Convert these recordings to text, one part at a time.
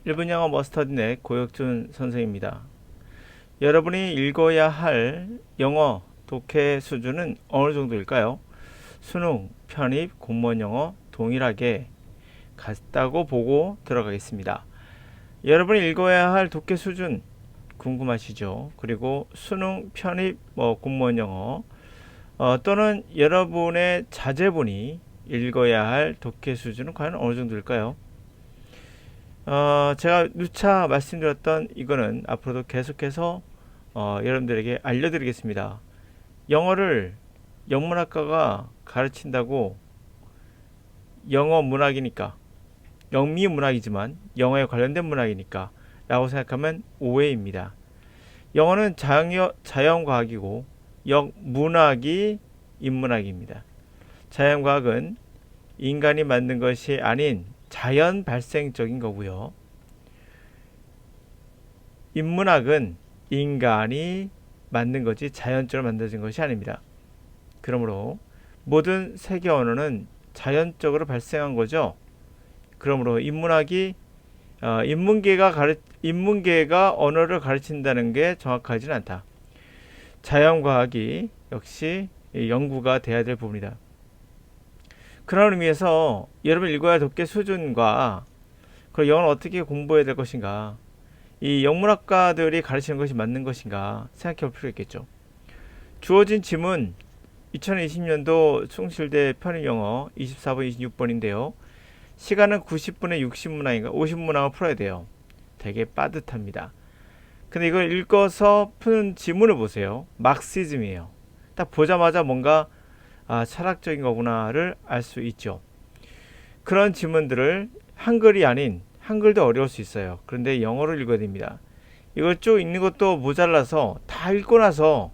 일본 영어 머스터디넷 고혁준 선생입니다. 여러분이 읽어야 할 영어 독해 수준은 어느 정도일까요? 수능, 편입, 공무원 영어 동일하게 같다고 보고 들어가겠습니다. 여러분이 읽어야 할 독해 수준 궁금하시죠? 그리고 수능, 편입, 공무원 영어 또는 여러분의 자제분이 읽어야 할 독해 수준은 과연 어느 정도일까요? 제가 누차 말씀드렸던 이거는 앞으로도 계속해서 여러분들에게 알려드리겠습니다. 영어를 영문학과가 가르친다고 영어 문학이니까, 영미 문학이지만 영어에 관련된 문학이니까 라고 생각하면 오해입니다. 영어는 자연과학이고 문학이 인문학입니다. 자연과학은 인간이 만든 것이 아닌 자연 발생적인 거고요. 인문학은 인간이 만든 거지 자연적으로 만들어진 것이 아닙니다. 그러므로 모든 세계 언어는 자연적으로 발생한 거죠. 그러므로 인문계가 언어를 가르친다는 게 정확하지는 않다. 자연과학이 역시 연구가 돼야 될 부분이다. 그런 의미에서 여러분 읽어야 할 독해 수준과 그 영어를 어떻게 공부해야 될 것인가, 이 영문학과들이 가르치는 것이 맞는 것인가 생각해 볼 필요가 있겠죠. 주어진 지문 2020년도 숭실대 편입영어 24번 26번인데요. 시간은 90분에 60문항인가 50문항을 풀어야 돼요. 되게 빠듯합니다. 근데 이걸 읽어서 푸는 지문을 보세요. 막시즘이에요. 딱 보자마자 뭔가 철학적인 거구나를 알 수 있죠. 그런 지문들을 한글이 아닌, 한글도 어려울 수 있어요. 그런데 영어로 읽어야 됩니다. 이걸 쭉 읽는 것도 모자라서 다 읽고 나서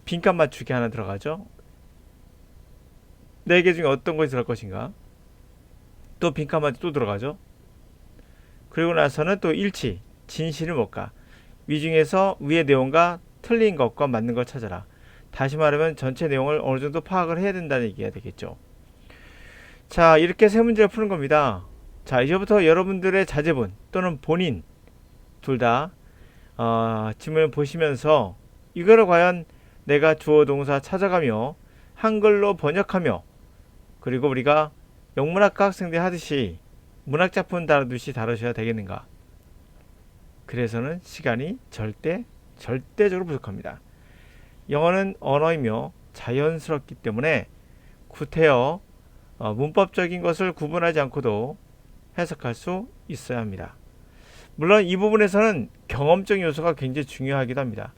빈칸 맞추기 하나 들어가죠. 4개 중에 어떤 것이 들어갈 것인가, 또 빈칸 맞추기 또 들어가죠. 그리고 나서는 또 일치, 진실을 못 가. 위 중에서 위의 내용과 틀린 것과 맞는 걸 찾아라. 다시 말하면 전체 내용을 어느 정도 파악을 해야 된다는 얘기가 되겠죠. 자, 이렇게 세 문제를 푸는 겁니다. 자, 이제부터 여러분들의 자제분 또는 본인 둘 다 지문을 보시면서 이거를 과연 내가 주어 동사 찾아가며 한글로 번역하며, 그리고 우리가 영문학과 학생들이 하듯이 문학작품 다루듯이 다루셔야 되겠는가. 그래서는 시간이 절대적으로 부족합니다. 영어는 언어이며 자연스럽기 때문에 구태여 문법적인 것을 구분하지 않고도 해석할 수 있어야 합니다. 물론 이 부분에서는 경험적인 요소가 굉장히 중요하기도 합니다.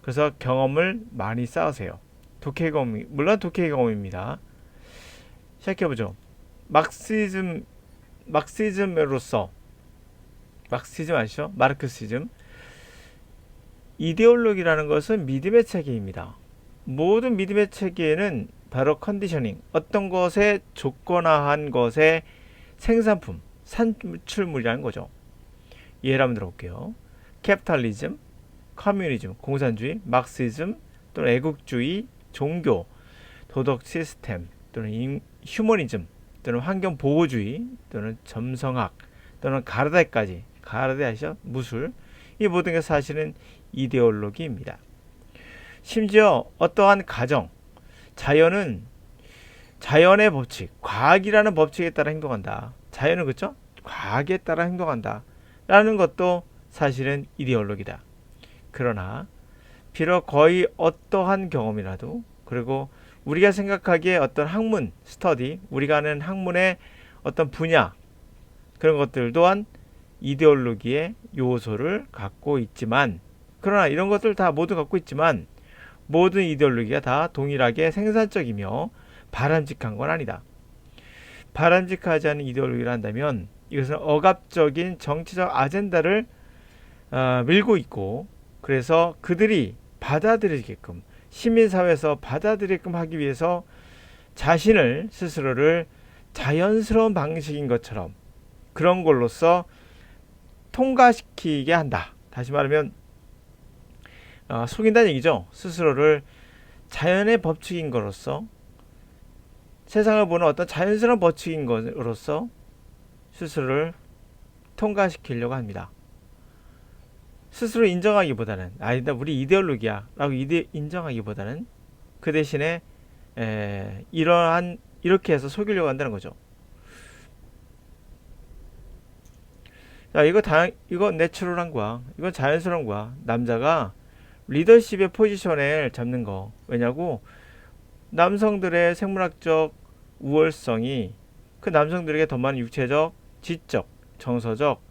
그래서 경험을 많이 쌓으세요. 물론 독해 경험입니다. 시작해보죠. 막시즘으로서, 막시즘 아시죠? 마르크시즘. 이데올로기라는 것은 믿음의 체계입니다. 모든 믿음의 체계에는 바로 컨디셔닝, 어떤 것에 조건화한 것의 생산품, 산출물이라는 거죠. 예를 한번 들어볼게요. 캐피탈리즘, 커뮤니즘, 공산주의, 막시즘 또는 애국주의, 종교, 도덕 시스템 또는 휴머니즘 또는 환경보호주의 또는 점성학 또는 가르데까지, 가르데 아시죠? 무술. 이 모든 게 사실은 이데올로기입니다. 심지어 어떠한 가정, 자연은 자연의 법칙, 과학이라는 법칙에 따라 행동한다. 자연은 그렇죠? 과학에 따라 행동한다 라는 것도 사실은 이데올로기다. 그러나 비록 거의 어떠한 경험이라도, 그리고 우리가 생각하기에 어떤 학문, 스터디, 우리가 아는 학문의 어떤 분야, 그런 것들 또한 이데올로기의 요소를 갖고 있지만, 그러나 이런 것들 다 모두 갖고 있지만 모든 이데올로기가 다 동일하게 생산적이며 바람직한 건 아니다. 바람직하지 않은 이데올로기를 한다면 이것은 억압적인 정치적 아젠다를 밀고 있고, 그래서 그들이 받아들이게끔, 시민사회에서 받아들이게끔 하기 위해서 자신을 스스로를 자연스러운 방식인 것처럼 그런 걸로써 통과시키게 한다. 다시 말하면 속인다는 얘기죠. 스스로를 자연의 법칙인 것으로서, 세상을 보는 어떤 자연스러운 법칙인 것으로서 스스로를 통과시키려고 합니다. 스스로 인정하기보다는 아니다 우리 이데올로기야 라고 인정하기보다는 그 대신에 이렇게 해서 속이려고 한다는 거죠. 자, 이거 내추럴한 거야. 이건 자연스러운 거야. 남자가 리더십의 포지션을 잡는 거. 왜냐고? 남성들의 생물학적 우월성이 그 남성들에게 더 많은 육체적, 지적, 정서적,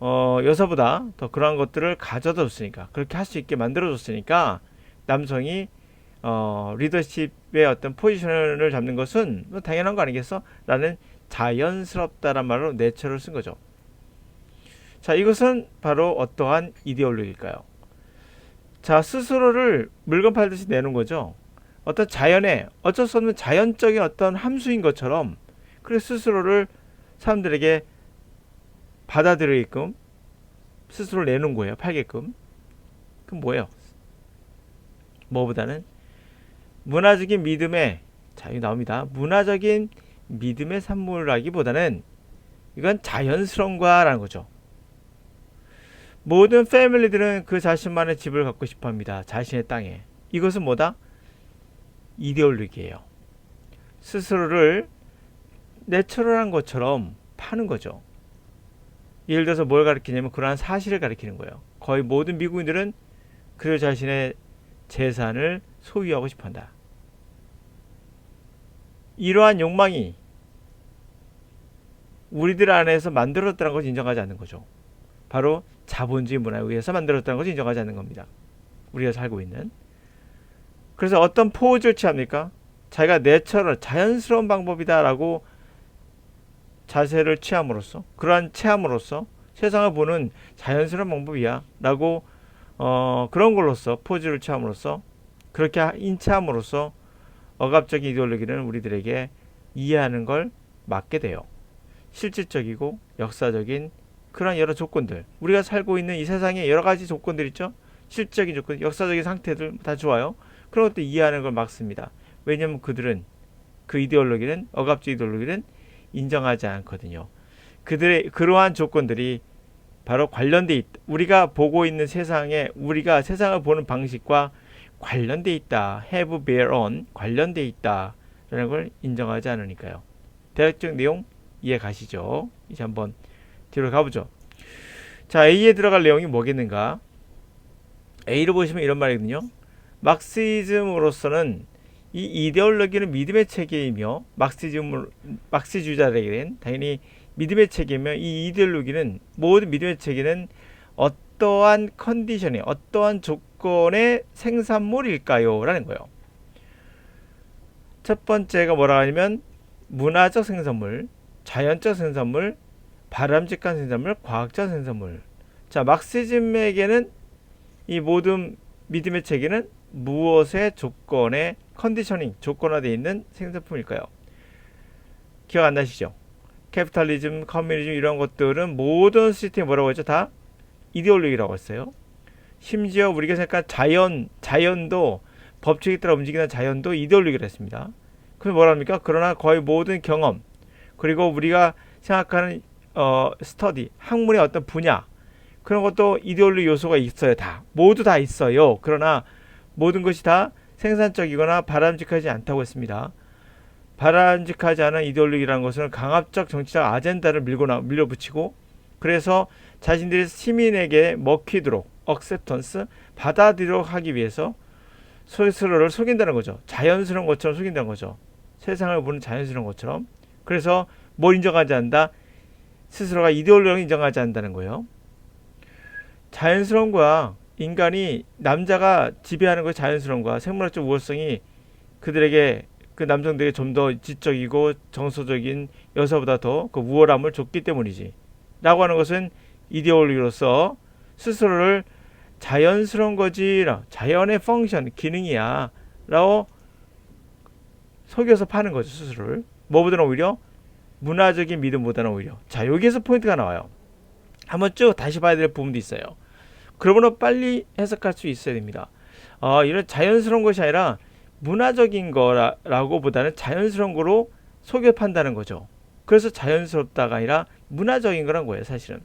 여성보다 더 그러한 것들을 가져다 줬으니까, 그렇게 할 수 있게 만들어 줬으니까, 남성이, 리더십의 어떤 포지션을 잡는 것은 뭐 당연한 거 아니겠어? 라는 자연스럽다란 말로 내처를 쓴 거죠. 자, 이것은 바로 어떠한 이데올로기일까요? 자, 스스로를 물건 팔듯이 내는 거죠. 어떤 자연의 어쩔 수 없는 자연적인 어떤 함수인 것처럼 그래 스스로를 사람들에게 받아들이게끔 스스로를 내는 거예요. 팔게끔. 그럼 뭐예요? 뭐보다는 문화적인 믿음의 자, 여기 나옵니다. 문화적인 믿음의 산물이라기보다는 이건 자연스러운 거라는 거죠. 모든 패밀리들은 그 자신만의 집을 갖고 싶어 합니다. 자신의 땅에. 이것은 뭐다? 이데올로기예요. 스스로를 내추럴한 것처럼 파는 거죠. 예를 들어서 뭘 가리키냐면 그러한 사실을 가리키는 거예요. 거의 모든 미국인들은 그 자신의 재산을 소유하고 싶어 한다. 이러한 욕망이 우리들 안에서 만들어졌다는 것을 인정하지 않는 거죠. 바로 자본주의 문화에 의해서 만들어졌다는 것을 인정하지 않는 겁니다. 우리가 살고 있는. 그래서 어떤 포즈를 취합니까? 자기가 내처럴 자연스러운 방법이다라고 자세를 취함으로써 그러한 체함으로써 세상을 보는 자연스러운 방법이야 라고 그런 걸로써 포즈를 취함으로써 그렇게 인체함으로써 억압적인 이데올로기는 우리들에게 이해하는 걸 막게 돼요. 실질적이고 역사적인 그런 여러 조건들 우리가 살고 있는 이 세상에 여러 가지 조건들 있죠. 실질적인 조건, 역사적인 상태들 다 좋아요. 그런 것도 이해하는 걸 막습니다. 왜냐하면 그들은 그 이데올로기는 억압적 이데올로기는 인정하지 않거든요. 그들의 그러한 조건들이 바로 관련돼 있다. 우리가 보고 있는 세상에 우리가 세상을 보는 방식과 관련돼 있다. have bear on 관련돼 있다라는 걸 인정하지 않으니까요. 대략적 내용 이해 가시죠? 이제 한번 뒤로 가보죠. 자, A에 들어갈 내용이 뭐겠는가? A를 보시면 이런 말이거든요. 막시즘으로서는 이 이데올로기는 믿음의 체계이며 막시주의자들에게는 당연히 믿음의 체계이며 이 이데올로기는 모든 믿음의 체계는 어떠한 컨디션이 어떠한 조건의 생산물일까요? 라는 거예요. 첫 번째가 뭐라 하냐면 문화적 생산물, 자연적 생산물, 바람직한 생산물, 과학적 생산물. 자, 막시즘에게는 이 모든 믿음의 체계는 무엇의 조건의 컨디셔닝, 조건화되어 있는 생산품일까요? 기억 안 나시죠? 캐피탈리즘, 커뮤니즘 이런 것들은 모든 시스템이 뭐라고 했죠? 다 이데올로기라고 했어요. 심지어 우리가 생각한 자연도 법칙에 따라 움직이는 자연도 이데올로기를 했습니다. 그럼 뭐랍니까? 그러나 거의 모든 경험 그리고 우리가 생각하는 스터디, 학문의 어떤 분야 그런 것도 이데올로기 요소가 있어요. 다 모두 다 있어요. 그러나 모든 것이 다 생산적이거나 바람직하지 않다고 했습니다. 바람직하지 않은 이데올로기라는 것은 강압적 정치적 아젠다를 밀어붙이고 그래서 자신들이 시민에게 먹히도록 억셉턴스 받아들이도록 하기 위해서 스스로를 속인다는 거죠. 자연스러운 것처럼 속인다는 거죠. 세상을 보는 자연스러운 것처럼. 그래서 뭘 인정하지 않는다? 스스로가 이데올로기를 인정하지 않는다는 거예요. 자연스러운 거야. 인간이 남자가 지배하는 것이 자연스러운 거야. 생물학적 우월성이 그들에게 그 남성들에게 좀 더 지적이고 정서적인 여성보다 더 그 우월함을 줬기 때문이지. 라고 하는 것은 이데올로기로서 스스로를 자연스러운 거지. 자연의 펑션, 기능이야. 라고 속여서 파는 거죠. 스스로를. 뭐보다는 오히려 문화적인 믿음보다는 오히려. 자, 여기에서 포인트가 나와요. 한번 쭉 다시 봐야 될 부분도 있어요. 그러므로 빨리 해석할 수 있어야 됩니다. 이런 자연스러운 것이 아니라 문화적인 거라고 보다는 자연스러운 거로 속여 판다는 거죠. 그래서 자연스럽다가 아니라 문화적인 거란 거예요. 사실은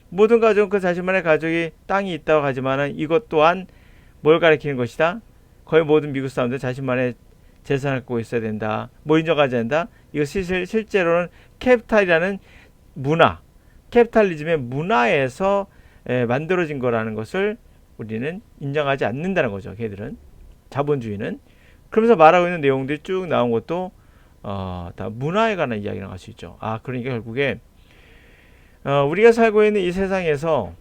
모든 가족은 그 자신만의 가족이 땅이 있다고 하지만은 이것 또한 뭘 가리키는 것이다. 거의 모든 미국 사람들 자신만의 재산을 갖고 있어야 된다. 뭐 인정하지 않는다. 이거 실제로는 캐피탈이라는 문화, 캐피탈리즘의 문화에서 만들어진 거라는 것을 우리는 인정하지 않는다는 거죠. 걔들은 자본주의는. 그러면서 말하고 있는 내용들이 쭉 나온 것도 다 문화에 관한 이야기라고 할 수 있죠. 그러니까 결국에 우리가 살고 있는 이 세상에서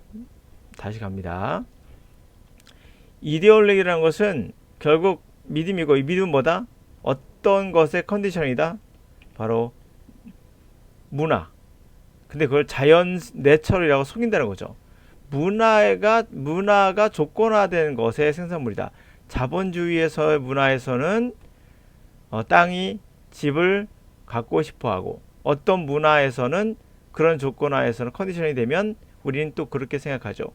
다시 갑니다. 이데올로기라는 것은 결국 믿음이고 이 믿음은 뭐다? 어떤 것의 컨디션이다? 바로 문화. 근데 그걸 자연 내처럴이라고 속인다는 거죠. 문화가 조건화된 것의 생산물이다. 자본주의에서의 문화에서는 땅이 집을 갖고 싶어하고 어떤 문화에서는 그런 조건화에서는 컨디션이 되면 우리는 또 그렇게 생각하죠.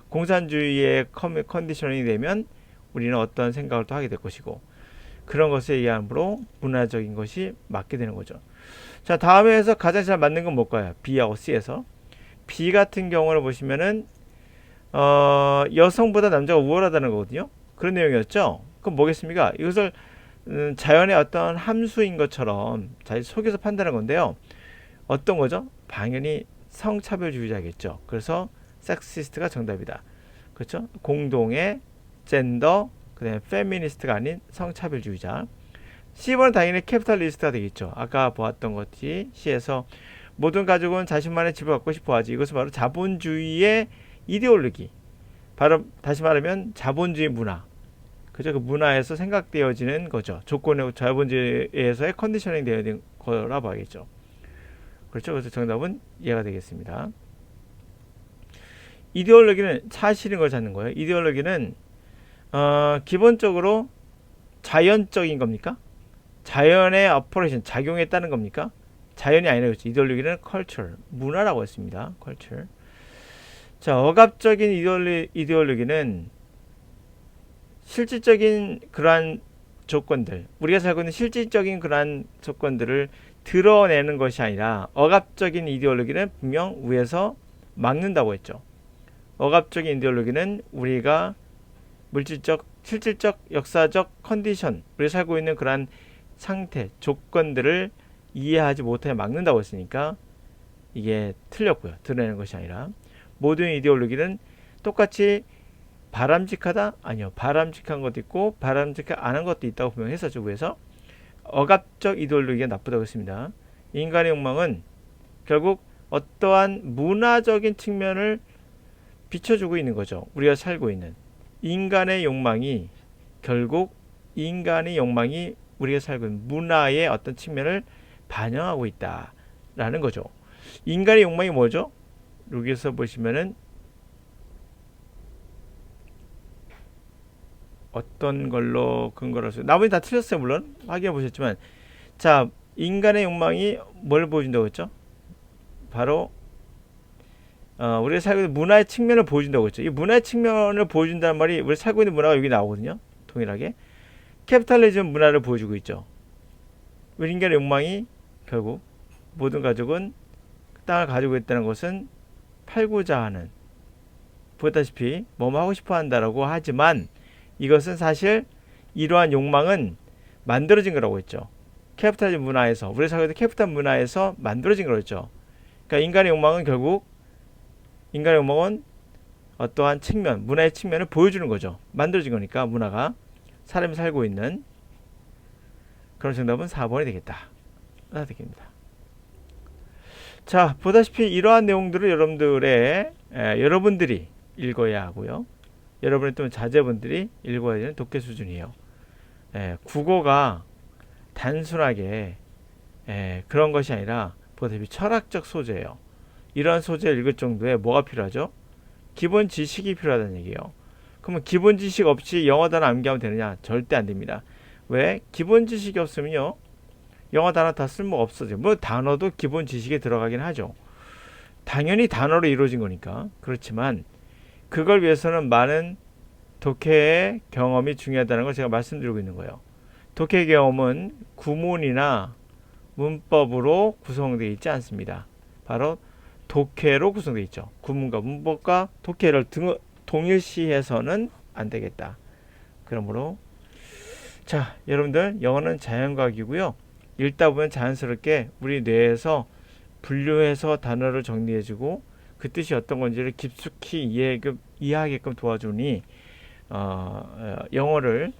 공산주의의 컨디션이 되면 우리는 어떤 생각을 또 하게 될 것이고 그런 것에 의함으로 문화적인 것이 맞게 되는 거죠. 자, 다음에서 가장 잘 맞는 건 뭘까요? B하고 C에서 B 같은 경우를 보시면은 여성보다 남자가 우월하다는 거거든요. 그런 내용이었죠. 그럼 뭐겠습니까? 이것을 자연의 어떤 함수인 것처럼 잘 속여서 판단하는 건데요. 어떤 거죠? 당연히 성차별주의자겠죠. 그래서 섹시스트가 정답이다. 그렇죠? 공동의 젠더, 그다음에 페미니스트가 아닌 성차별주의자. C번은 당연히 캐피탈리스트가 되겠죠. 아까 보았던 것이 C에서 모든 가족은 자신만의 집을 갖고 싶어 하지. 이것은 바로 자본주의의 이데올로기. 바로 다시 말하면 자본주의 문화. 그죠? 그 문화에서 생각되어지는 거죠. 조건의 자본주의에서의 컨디셔닝 되어진 거라 봐야겠죠. 그렇죠? 그래서 정답은 이해가 되겠습니다. 이데올로기는 사실인 걸 찾는 거예요. 이데올로기는 기본적으로 자연적인 겁니까? 자연의 어퍼레이션, 작용했다는 겁니까? 자연이 아니라 그렇죠. 이데올로기는 culture, 문화라고 했습니다. culture. 자, 억압적인 이데올로기는 실질적인 그러한 조건들, 우리가 살고 있는 실질적인 그러한 조건들을 드러내는 것이 아니라 억압적인 이데올로기는 분명 위에서 막는다고 했죠. 억압적인 이데올로기는 우리가 물질적, 실질적, 역사적 컨디션, 우리가 살고 있는 그러한 상태, 조건들을 이해하지 못하게 막는다고 했으니까 이게 틀렸고요. 드러내는 것이 아니라 모든 이데올로기는 똑같이 바람직하다? 아니요. 바람직한 것도 있고 바람직하지 않은 것도 있다고 분명했었죠. 그래서 억압적 이데올로기가 나쁘다고 했습니다. 인간의 욕망은 결국 어떠한 문화적인 측면을 비춰주고 있는 거죠. 우리가 살고 있는 인간의 욕망이 결국 인간의 욕망이 우리가 살고 있는 문화의 어떤 측면을 반영하고 있다라는 거죠. 인간의 욕망이 뭐죠? 여기서 보시면은 어떤 걸로 근거를 할수 나머지 다 틀렸어요. 물론 확인해 보셨지만 자, 인간의 욕망이 뭘 보여준다고 했죠? 바로 우리가 살고 있는 문화의 측면을 보여준다고 했죠. 이 문화의 측면을 보여준다는 말이 우리가 살고 있는 문화가 여기 나오거든요. 동일하게 캐피탈리즘 문화를 보여주고 있죠. 우리 인간의 욕망이 결국 모든 가족은 땅을 가지고 있다는 것은 팔고자 하는 보다시피 뭐뭐 하고 싶어 한다라고 하지만 이것은 사실 이러한 욕망은 만들어진 거라고 했죠. 캐피탈리즘 문화에서 우리 사회의 캐피탈 문화에서 만들어진 거라고 했죠. 그러니까 인간의 욕망은 결국 인간의 욕망은 어떠한 측면, 문화의 측면을 보여주는 거죠. 만들어진 거니까 문화가 사람이 살고 있는 그런 정답은 4번이 되겠다. 되겠습니다. 자, 보다시피 이러한 내용들을 여러분들이 읽어야 하고요. 여러분의 또 자제분들이 읽어야 되는 독해 수준이에요. 국어가 단순하게 그런 것이 아니라 보다시피 철학적 소재예요. 이러한 소재를 읽을 정도에 뭐가 필요하죠? 기본 지식이 필요하다는 얘기예요. 그러면 기본 지식 없이 영어 단어 암기하면 되느냐? 절대 안 됩니다. 왜? 기본 지식이 없으면요. 영어 단어 다 쓸모가 없어져요. 뭐 단어도 기본 지식에 들어가긴 하죠. 당연히 단어로 이루어진 거니까. 그렇지만 그걸 위해서는 많은 독해의 경험이 중요하다는 걸 제가 말씀드리고 있는 거예요. 독해 경험은 구문이나 문법으로 구성되어 있지 않습니다. 바로 독해로 구성되어 있죠. 구문과 문법과 독해를 동일시해서는 안 되겠다. 그러므로 자, 여러분들 영어는 자연과학이고요. 읽다 보면 자연스럽게 우리 뇌에서 분류해서 단어를 정리해주고 그 뜻이 어떤 건지를 깊숙이 이해하게끔 도와주니 영어를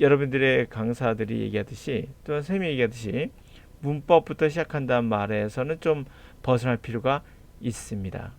여러분들의 강사들이 얘기하듯이 또는 선생님이 얘기하듯이 문법부터 시작한다는 말에서는 좀 벗어날 필요가 있습니다.